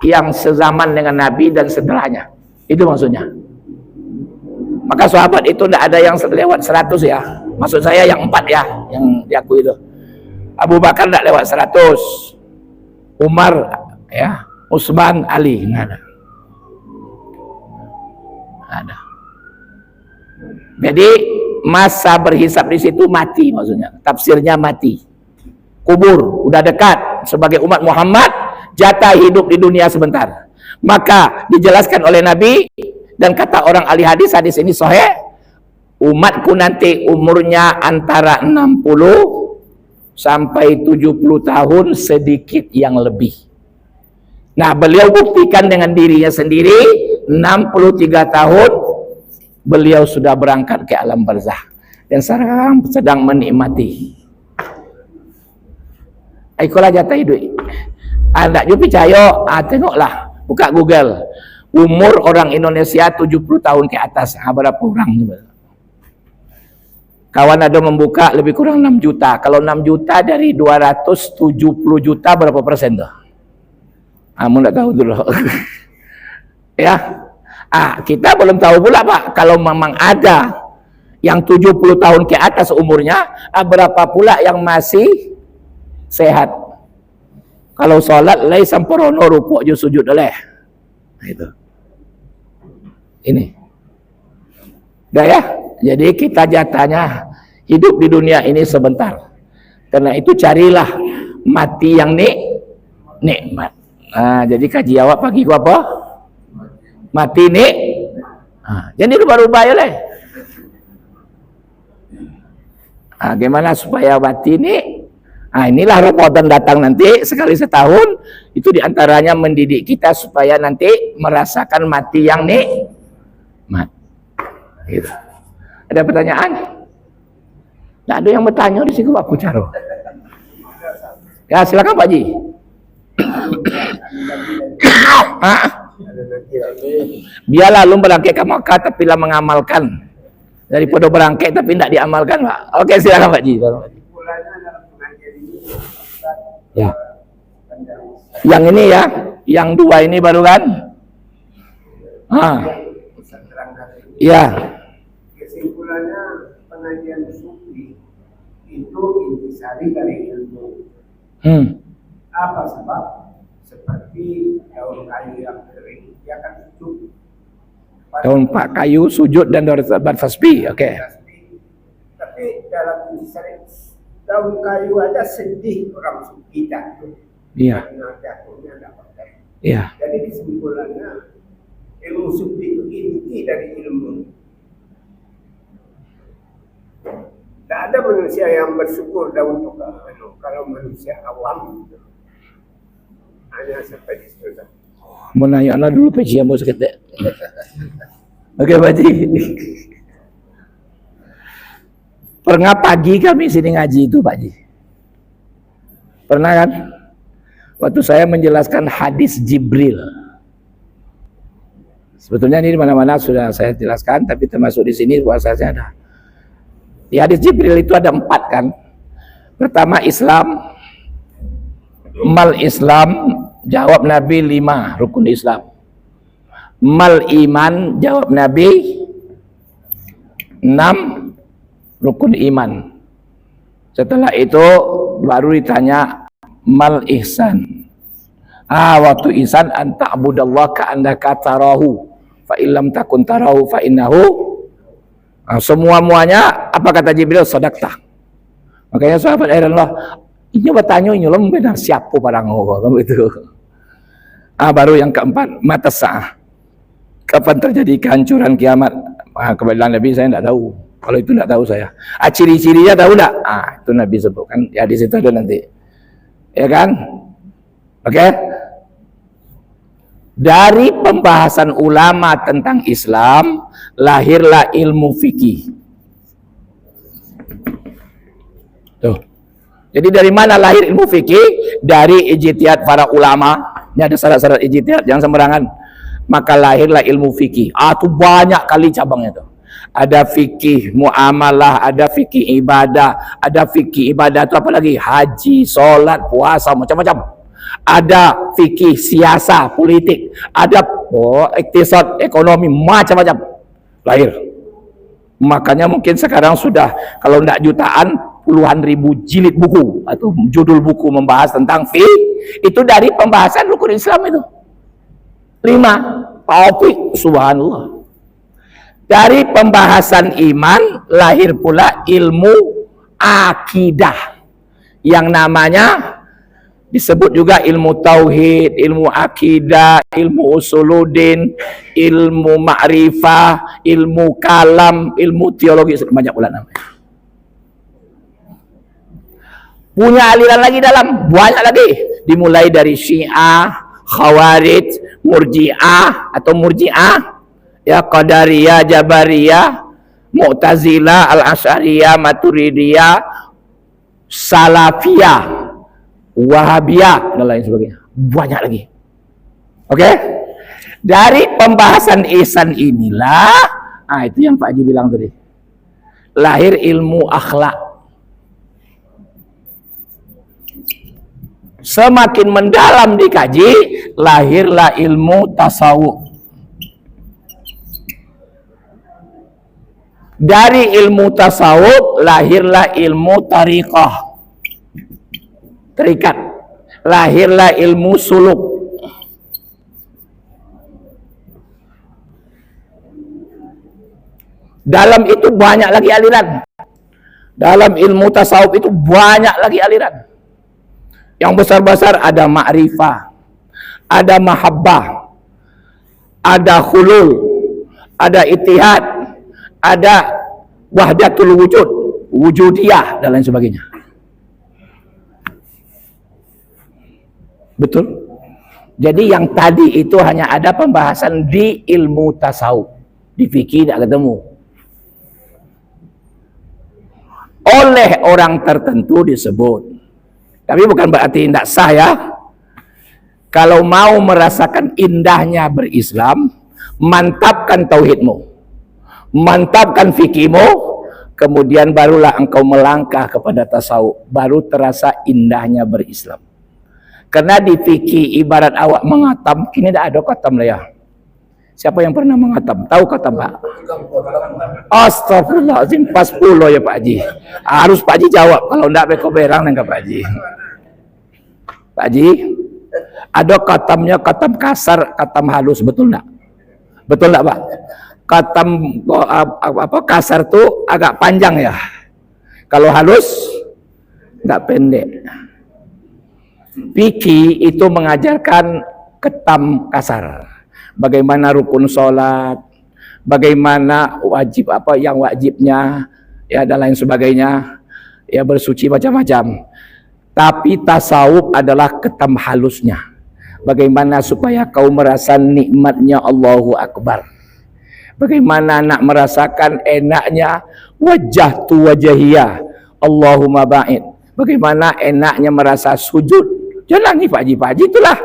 yang sezaman dengan Nabi dan setelahnya. Itu maksudnya. Maka sahabat itu tidak ada yang lewat 100 ya. Maksud saya yang 4 ya, yang diakui itu. Abu Bakar tidak lewat 100. Umar ya, Utsman, Ali, nggak ada. Ada. Jadi masa berhisab di situ mati maksudnya. Tafsirnya mati. Kubur udah dekat. Sebagai umat Muhammad, jatah hidup di dunia sebentar. Maka dijelaskan oleh Nabi, dan kata orang ahli hadis, hadis ini sahih, umatku nanti umurnya antara 60 sampai 70 tahun, sedikit yang lebih. Nah, beliau buktikan dengan dirinya sendiri, 63 tahun beliau sudah berangkat ke alam barzah dan sekarang sedang menikmati. Ikolah jatah hidup. Anda juga percaya, tengoklah, buka Google. Umur orang Indonesia 70 tahun ke atas, berapa orang? Kawan ada membuka lebih kurang 6 juta. Kalau 6 juta dari 270 juta berapa persen tuh? Kamu enggak tahu dulu. Ya. Kita belum tahu pula Pak, kalau memang ada yang 70 tahun ke atas umurnya, berapa pula yang masih sehat? Kalau sholat lai samporono rukuk je sujud oleh. Itu. Ini. Dah ya. Jadi kita jatahnya hidup di dunia ini sebentar. Karena itu carilah mati yang nikmat. Jadi kaji awak pagi gua apa? Mati jadi rubah-rubah ya leh. Gimana supaya mati inilah Ramadan datang nanti sekali setahun, itu diantaranya mendidik kita supaya nanti merasakan mati yang nikmat. Gitu. Ada pertanyaan? Tidak ada yang bertanya di sini Pak Pucaro. Ya silakan Pak Ji. Biarlah lu berangkat ke Makkah tapi lah mengamalkan daripada berangkat tapi tidak diamalkan Pak. Oke silakan Pak Ji. Ya. Yang ini ya, yang dua ini baru kan? Ya. Kesimpulannya pengajian sufi itu intisari dari ilmu. Apa sebab? Seperti daun kayu yang kering, dia akan sujud. Daun kayu sujud dan bertasbih, oke. Tapi dalam intisari daun kayu aja sedih orang sufi jatuh. Iya. Karena jatuhnya dapat. Iya. Jadi kesimpulannya ilmu sufi itu inti dari ilmu. Tidak ada manusia yang bersyukur untuk kalau manusia awam hanya sampai di situ. Mau nanya anak dulu Pak Ji, mau seketik. Oke Pak Ji. Pernah pagi kami sini ngaji itu Pak Ji. Pernah kan? Waktu saya menjelaskan hadis Jibril. Sebetulnya ini di mana-mana sudah saya jelaskan, tapi termasuk di sini bahasanya ada. Di hadis Jibril itu ada 4 kan. Pertama Islam, mal Islam, jawab Nabi 5 rukun Islam. Mal iman, jawab Nabi 6 rukun iman. Setelah itu baru ditanya mal ihsan. Waktu ihsan anta abudallah ka'annaka tarahu fa illam takun tarahu fa innahu. Semua-muanya apa kata Jibril? Sadaqtah. Makanya sahabat Allah ini bertanya ini lo benar siapa barang kamu itu. Baru yang keempat mata sah. Kapan terjadi kehancuran kiamat? Kebetulan Nabi saya tidak tahu. Kalau itu tidak tahu saya. Ciri-cirinya tahu tidak? Itu Nabi sebutkan. Ya di situ ada nanti. Ya kan? Oke. Dari pembahasan ulama tentang Islam lahirlah ilmu fikih. Tuh. Jadi dari mana lahir ilmu fikih? Dari ijtihad para ulama. Ini ada syarat-syarat ijtihad, jangan sembarangan. Maka lahirlah ilmu fikih. Itu banyak kali cabangnya tuh. Ada fikih muamalah, ada fikih ibadah, ada fikih ibadah itu apa lagi? Haji, sholat, puasa, macam-macam. Ada fikih siasa, politik, ada iktisad, ekonomi, macam-macam lahir. Makanya mungkin sekarang sudah kalau tidak jutaan, puluhan ribu jilid buku atau judul buku membahas tentang itu dari pembahasan rukun Islam itu. 5 topik, subhanallah. Dari pembahasan iman lahir pula ilmu akidah yang namanya disebut juga ilmu tauhid, ilmu akidah, ilmu usuluddin, ilmu ma'rifah, ilmu kalam, ilmu teologi, banyak pula namanya. Punya aliran lagi dalam, banyak lagi. Dimulai dari Syiah, Khawarij, Murji'ah atau Murji'ah, ya Qadariyah, Jabariyah, Mu'tazilah, Al-Asy'ariyah, Maturidiyah, Salafiyah. Wahabiyah dan lain sebagainya. Banyak lagi. Oke? Dari pembahasan ihsan inilah, itu yang Pak Haji bilang tadi. Lahir ilmu akhlak. Semakin mendalam dikaji, lahirlah ilmu tasawuf. Dari ilmu tasawuf lahirlah ilmu tariqah, terikat. Lahirlah ilmu suluk. Dalam itu banyak lagi aliran. Dalam ilmu tasawuf itu banyak lagi aliran. Yang besar-besar ada ma'rifah, ada mahabbah, ada khulul, ada ittihad, ada wahdatul wujud, wujudiyah dan lain sebagainya. Betul? Jadi yang tadi itu hanya ada pembahasan di ilmu tasawuf. Di fikih tidak ketemu. Oleh orang tertentu disebut. Tapi bukan berarti tidak sah ya. Kalau mau merasakan indahnya berislam, mantapkan tauhidmu, mantapkan fikihmu, kemudian barulah engkau melangkah kepada tasawuf, baru terasa indahnya berislam. Karena di fikih ibarat awak mengatam, kini tidak ada katam lah ya. Siapa yang pernah mengatam? Tahu katam Pak? Astagfirullahaladzim, pas 10 ya Pak Haji. Harus Pak Haji jawab, kalau tidak beko berang dengan Pak Haji. Pak Haji, ada katamnya, katam kasar, katam halus, betul enggak? Betul enggak Pak? Katam kasar tuh agak panjang ya. Kalau halus enggak pendek. Fikih itu mengajarkan ketam kasar. Bagaimana rukun sholat, bagaimana wajib apa yang wajibnya, ya dan lain sebagainya, ya bersuci macam-macam. Tapi tasawuf adalah ketam halusnya. Bagaimana supaya kau merasa nikmatnya Allahu Akbar. Bagaimana nak merasakan enaknya wajah tu wajahiyah Allahumma ba'id. Bagaimana enaknya merasa sujud. Jangan nih Pak Haji, Pak Haji itulah.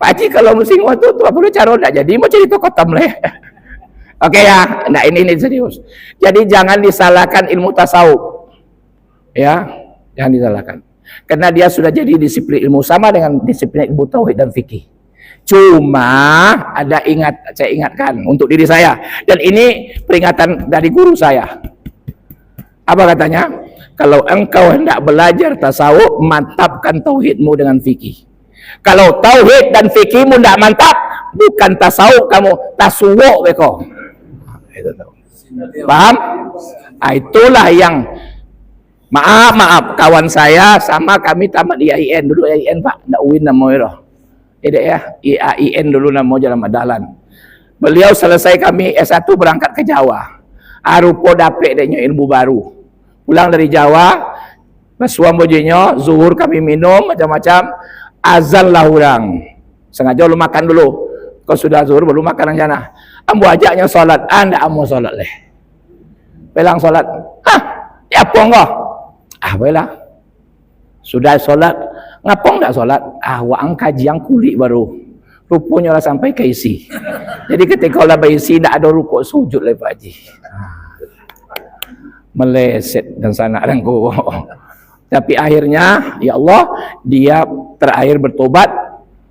Pak Haji kalau musim waktu tu apa boleh cara tidak jadi mau cerita kotam leh. Oke ya, nah ini serius. Jadi jangan disalahkan ilmu tasawuf. Ya, jangan disalahkan. Karena dia sudah jadi disiplin ilmu sama dengan disiplin ilmu tauhid dan fikih. Cuma saya ingatkan untuk diri saya, dan ini peringatan dari guru saya. Apa katanya? Kalau engkau hendak belajar tasawuf, mantapkan tauhidmu dengan fikih. Kalau tauhid dan fikihmu tidak mantap, bukan tasawuf kamu, tasawuf beko. Paham? Itulah yang maaf kawan saya sama kami tamat di IAIN dulu. IAIN Pak, ndak UIN namanya. Tidak ya, IAIN dulu namanya dalam adalan. Beliau selesai kami S1 berangkat ke Jawa. Arupo dapet deknya ilmu baru. Pulang dari Jawa, bersuam bojinya, zuhur kami minum macam-macam, azan lah orang. Sengaja lu makan dulu. Kau sudah zuhur baru makan yang sana. Ambo ajaknya sholat, anda ambo sholat leh. Pelang sholat, ya pong kau. Baiklah. Sudah sholat, ngapong tak sholat? Waang kaji yang kulit baru. Rupanya lah sampai ke isi. Jadi ketika lah berisi, tidak ada rukuk sujud lah Pak Haji. Meleset dan sana dan ku. Tapi akhirnya ya Allah dia terakhir bertobat,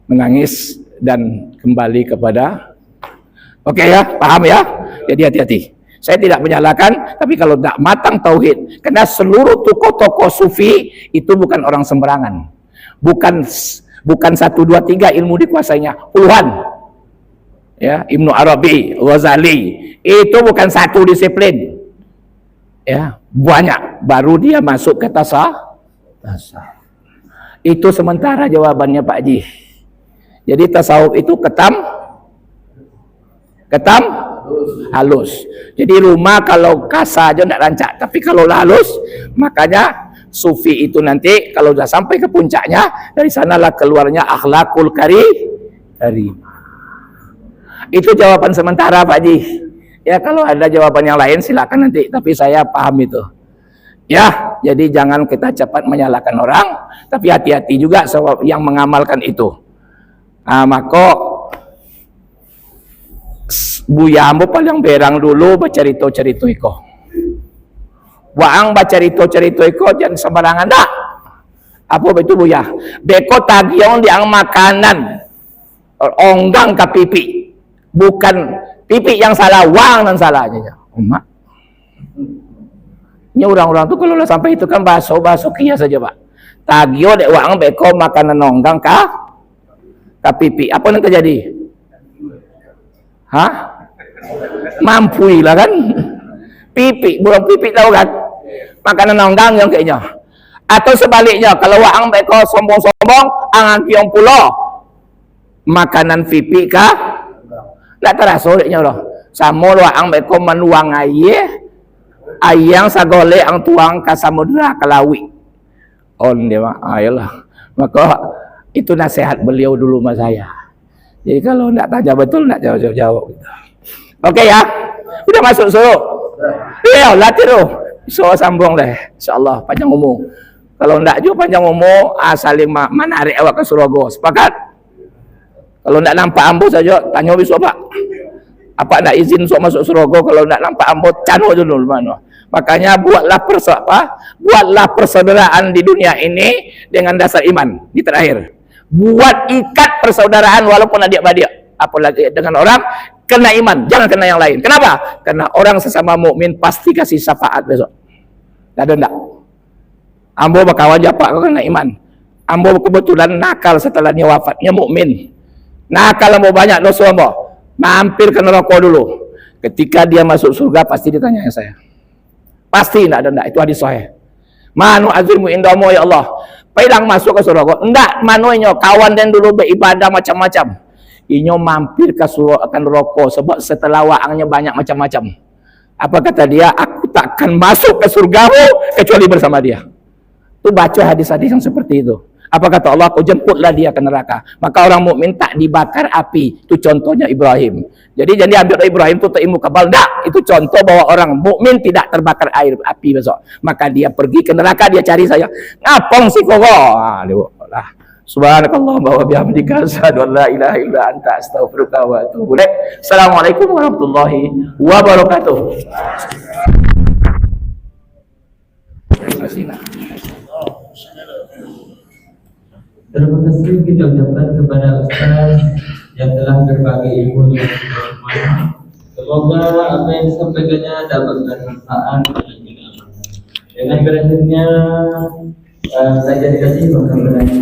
menangis dan kembali kepada ya, paham ya? Jadi hati-hati. Saya tidak menyalahkan, tapi kalau tidak matang tauhid, karena seluruh tokoh-tokoh sufi itu bukan orang sembarangan. Bukan 1, 2, 3 ilmu dikuasainya, puluhan. Ya, Ibnu Arabi, Ghazali, itu bukan satu disiplin. Ya, banyak, baru dia masuk ke tasawuf. Itu sementara jawabannya Pak Haji. Jadi tasawuf itu ketam halus. Jadi rumah kalau kasar aja tidak rancak, tapi kalau halus, makanya sufi itu nanti kalau sudah sampai ke puncaknya, dari sanalah keluarnya akhlakul karim. Itu jawaban sementara Pak Haji. Ya kalau ada jawaban yang lain silakan nanti, tapi saya paham itu. Ya, jadi jangan kita cepat menyalahkan orang, tapi hati-hati juga sebab yang mengamalkan itu. Maka Buya ambo paling berang dulu bercerita-cerita iko. Waang bercerita-cerita iko jangan sembarangan dah. Apa betul Buya? Beko tagion diang makanan onggang ke pipi. Bukan pipi yang salah, wang dan salahnya. Umat. Ini orang-orang tuh kalau sampai itu kan baso kia saja Pak. Tagio dek wang beko makanan nonggang kah? Pipi. Apa yang terjadi? Hah? Mampu lah kan? Pipi, buang pipi tahu kan? Makanan nonggang yang kayaknya. Atau sebaliknya, kalau wang beko sombong-sombong, angan kiong pulo. Makanan pipi kah? Nggak terasa deknya loh. Sama wang beko menuang air. Ayang sagole ang tuang ka samudra kalawi. On dia mah, ayolah. Maka itu nasihat beliau dulu sama saya. Jadi kalau enggak tanya betul enggak jawab. Oke ya. Udah masuk suruh. Iya, latih tuh. So sambung deh. Insyaallah panjang umur. Kalau enggak juga panjang umur, saling menarik awak ke Surabaya. Sepakat? Kalau enggak nampak ambo saja tanya besok Pak. Apa enggak izin sok masuk Surabaya kalau enggak nampak ambo cano dulu mana. Makanya buatlah persaudaraan di dunia ini dengan dasar iman. Di terakhir, buat ikat persaudaraan walaupun adik-adik, apalagi dengan orang kena iman, jangan kena yang lain. Kenapa? Karena orang sesama mukmin pasti kasih syafaat besok. Ada enggak? Ambo bakawan japa kau kena iman. Ambo kebetulan nakal setelah dia wafatnya mukmin. Nakal ambo banyak dosa ambo. Mampir ke neraka dulu. Ketika dia masuk surga pasti ditanya saya. Pasti enggak ada enggak, itu hadis sahih. Manu azimu indamu ya Allah. Pailang masuk ke surga. Enggak, manunya kawan dan dulu beribadah macam-macam. Inyo mampir ke surga akan rokok sebab setelah waangnya banyak macam-macam. Apa kata dia? Aku takkan masuk ke surgamu kecuali bersama dia. Tuh baca hadis-hadis yang seperti itu. Apa kata Allah? Kau jemputlah dia ke neraka. Maka orang mukmin tak dibakar api. Itu contohnya Ibrahim. Jadi jangan diambil Ibrahim itu ilmu kabal. Enggak, itu contoh bahwa orang mukmin tidak terbakar air api besok. Maka dia pergi ke neraka, dia cari saya. Ngapong si kogo. Lah. Subhanakallah wa bihamdika asyhadu an la ilaha illa anta astaghfiruka wa atubu ilaik. Assalamualaikum warahmatullahi wabarakatuh. Terima kasih kita ucapkan kepada Ustaz yang telah berbagi ilmu yang bermanfaat. Semoga apa yang disampaikannya dapat bermanfaat bagi kita. Dengan berakhirnya saya jadi maka berani